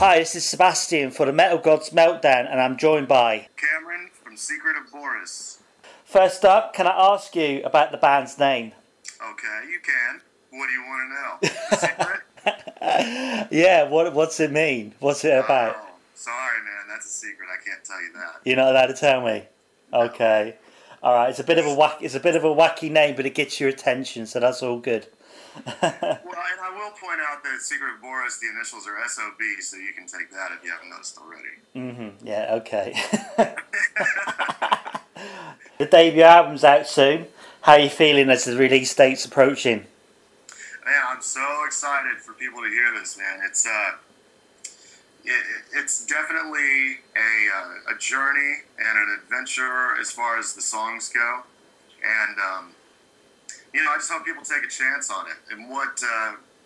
Hi, this is Sebastian for the Metal Gods Meltdown, and I'm joined by Cameron from Secret of Boris. First up, can I ask you about the band's name? Okay, you can. What do you want to know? The secret? Yeah, what's it mean? What's it about? Oh, sorry, man. That's a secret. I can't tell you that. You're not allowed to tell me. No. Okay. All right. It's a bit of a wacky name, but it gets your attention, so that's all good. Well, and I will point out that Secret of Boris, the initials are SOB, so you can take that if you haven't noticed already. Yeah. Okay. The debut album's out soon. How are you feeling as the release date's approaching? Man, I'm so excited for people to hear this, man. It's definitely a journey and an adventure as far as the songs go, and I just hope people take a chance on it. And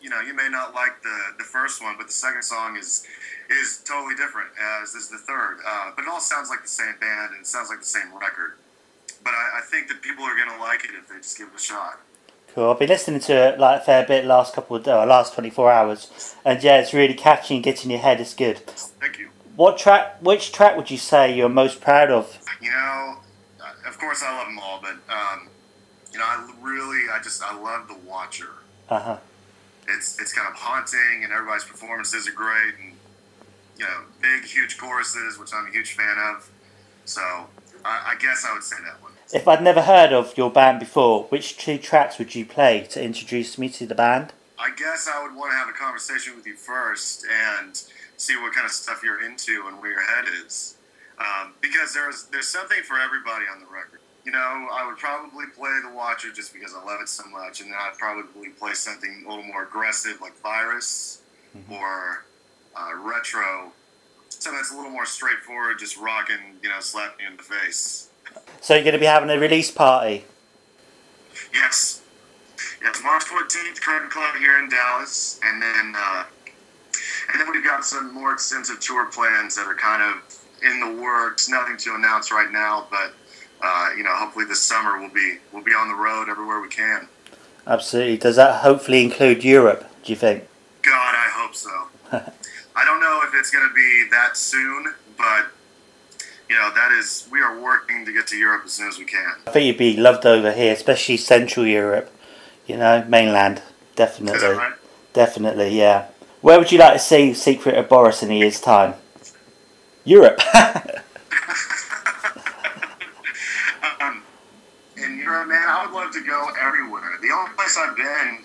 you may not like the first one, but the second song is totally different, as is the third. But it all sounds like the same band and it sounds like the same record. But I think that people are going to like it if they just give it a shot. Cool. I've been listening to it like a fair bit last 24 hours, and yeah, it's really catchy and gets in your head. It's good. Thank you. Which track would you say you're most proud of? Of course I love them all, but I love The Watcher. It's kind of haunting, and everybody's performances are great, and big, huge choruses, which I'm a huge fan of. So I guess I would say that one. If I'd never heard of your band before, which two tracks would you play to introduce me to the band? I guess I would want to have a conversation with you first and see what kind of stuff you're into and where your head is. Because there's something for everybody on the record. I would probably play The Watcher just because I love it so much, and then I'd probably play something a little more aggressive like Virus or retro. Something that's a little more straightforward, just rocking, slapping you in the face. So you're going to be having a release party? Yes, March 14th, Curtain Club here in Dallas, and then we've got some more extensive tour plans that are kind of in the works. Nothing to announce right now, but hopefully this summer we'll be on the road everywhere we can. Absolutely. Does that hopefully include Europe, do you think? God, I hope so. I don't know if it's going to be that soon, but we are working to get to Europe as soon as we can. I think you'd be loved over here, especially Central Europe, mainland, definitely. Is that right? Definitely, yeah. Where would you like to see Secret of Boris in a year's time? Europe. In Europe, man, I would love to go everywhere. The only place I've been,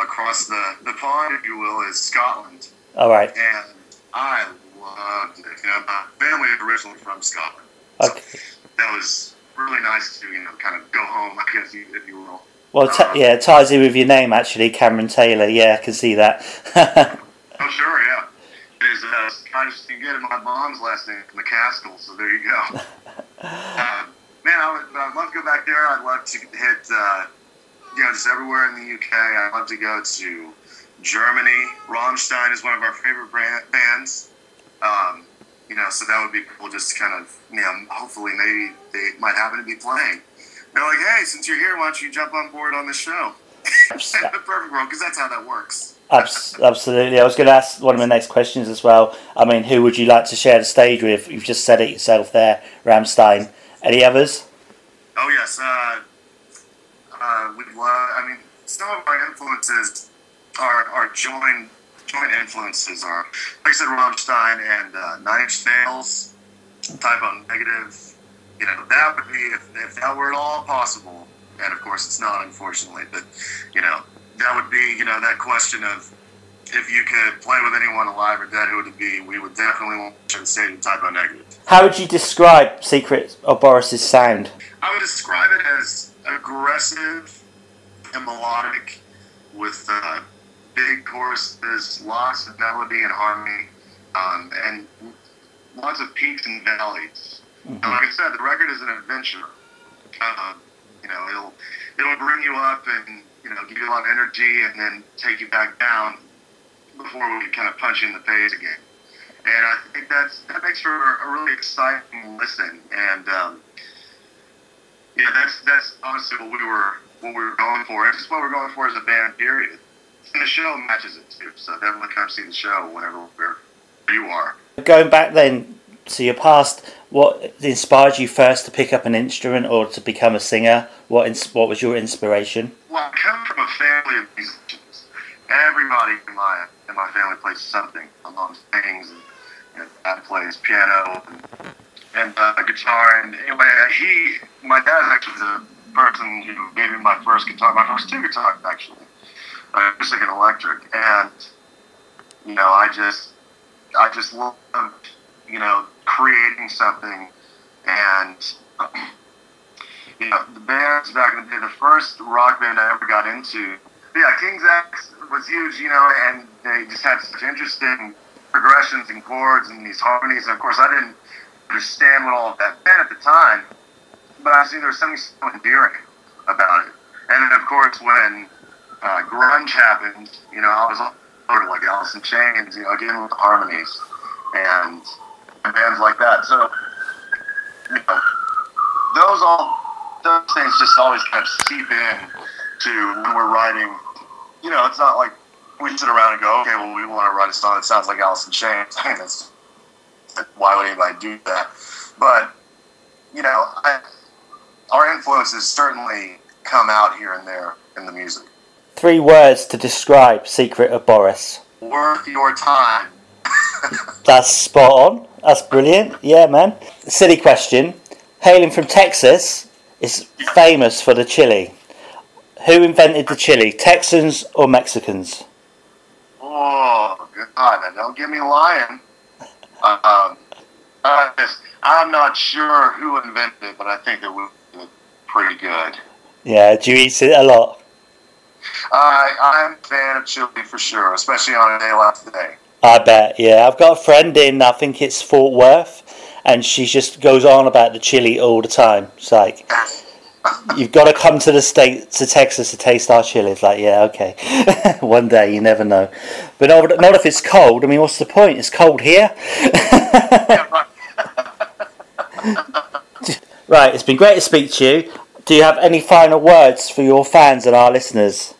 across the pond, if you will, is Scotland. All right. And I loved it. My family is originally from Scotland. Okay. So that was really nice to, kind of go home, I guess, if you will. Well, it ties in with your name, actually, Cameron Taylor. Yeah, I can see that. Oh, sure, yeah. It is Scottish to get my mom's last name, McCaskill, so there you go. Man, I'd love to go back there. I'd love to hit, just everywhere in the UK. I'd love to go to Germany. Rammstein is one of our favorite bands. So that would be cool. Just kind of, hopefully maybe they might happen to be playing. They're like, hey, since you're here, why don't you jump on board on the show? The perfect world, because that's how that works. Absolutely. I was going to ask one of my next questions as well. I mean, who would you like to share the stage with? You've just said it yourself there, Rammstein. Any others? Oh, yes. We'd love, some of our influences are joint influences are, like I said, Rammstein and Nine Inch Nails, Type O Negative. That would be, if that were at all possible, and of course it's not, unfortunately, but, that would be, that question of if you could play with anyone alive or dead, who would it be? We would definitely want to share the stage with Type O Negative. How would you describe Secret of Boris's sound? I would describe it as aggressive and melodic with big choruses, lots of melody and harmony, and lots of peaks and valleys. And like I said, the record is an adventure. It'll bring you up and give you a lot of energy, and then take you back down before we kind of punch you in the face again. And I think that makes for a really exciting listen. And that's honestly what we were going for. It's just what we're going for as a band, period. And the show matches it too, so definitely come see the show whenever you are. Going back then to your past, what inspired you first to pick up an instrument or to become a singer? What was your inspiration? Well, I come from a family of musicians. Everybody in my family plays something. My mom sings, and dad plays piano and guitar. And anyway, my dad actually the person who gave me my first guitar, my first two guitars actually, acoustic and electric. And I just loved creating something. And the bands back in the day, the first rock band I ever got into, King's X was huge, and they just had such interesting progressions and chords and these harmonies. And of course, I didn't understand what all of that meant at the time, but I see there was something so endearing about it. And then, of course, when grunge happened, I was sort of like Alice in Chains, again with the harmonies and bands like that. So, those things just always kind of seep in to when we're writing. It's not like we sit around and go, okay, well, we want to write a song that sounds like Alice in Chains. Why would anybody do that? But, our influences certainly come out here and there in the music. 3 words to describe Secret of Boris. Worth your time. That's spot on. That's brilliant. Yeah, man. Silly question. Hailing from Texas is famous for the chili. Who invented the chili? Texans or Mexicans? Oh, God. Don't get me lying. I'm not sure who invented it, but I think it was pretty good. Yeah, do you eat it a lot? I'm a fan of chili for sure, especially on a day like today. I bet, yeah. I've got a friend in, I think it's Fort Worth, and she just goes on about the chili all the time. It's like, you've got to come to to Texas to taste our chili. It's like, yeah, okay. One day, you never know. But not if it's cold. I mean, what's the point? It's cold here. Yeah, right. Right, it's been great to speak to you. Do you have any final words for your fans and our listeners?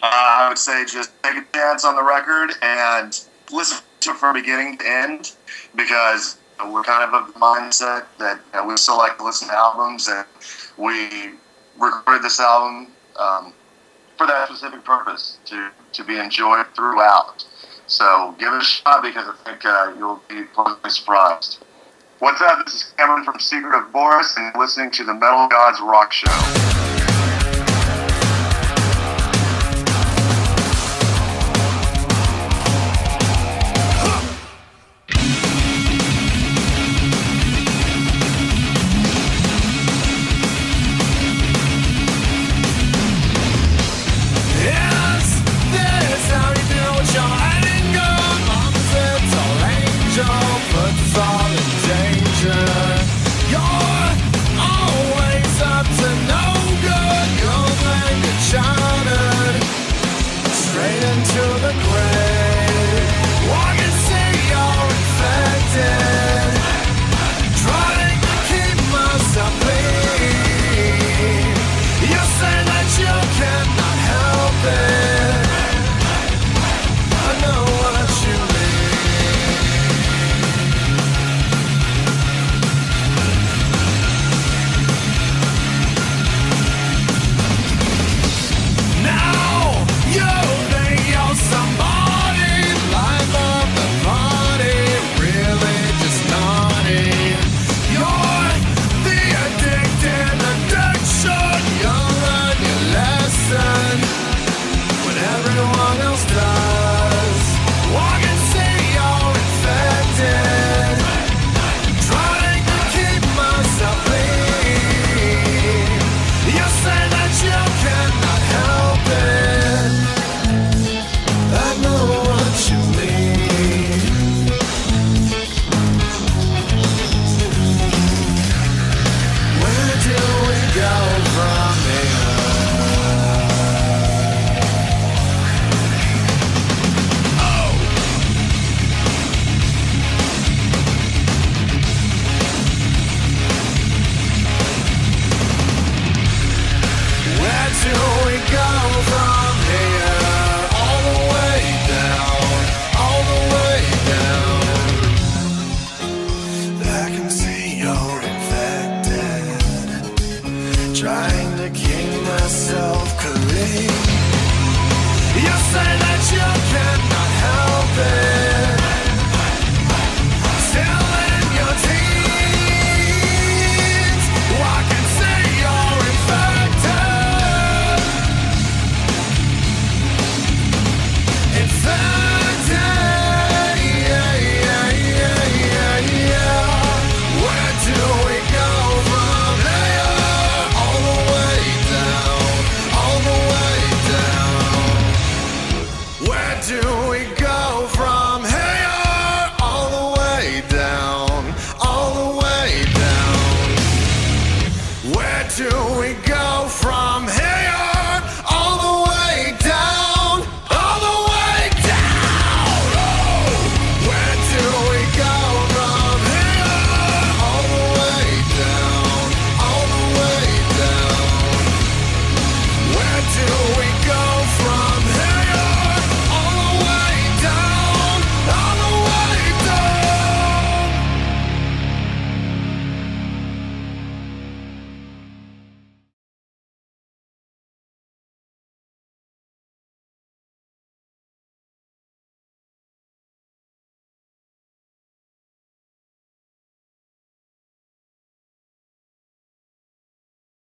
I would say just take a chance on the record and listen to it from beginning to end, because we're kind of the mindset that we still like to listen to albums, and we recorded this album for that specific purpose, to be enjoyed throughout. So give it a shot, because I think you'll be pleasantly surprised. What's up? This is Cameron from Secret of Boris, and you're listening to the Metal Gods Rock Show. trying to keep myself clean. You say that you cannot help it, still in your teens. I can see you're infected. Infected, yeah, yeah, yeah, yeah, yeah. Where do we go from here? All the way down, all the way down. Where do we go from here? All the way down, all the way down. Where do we go?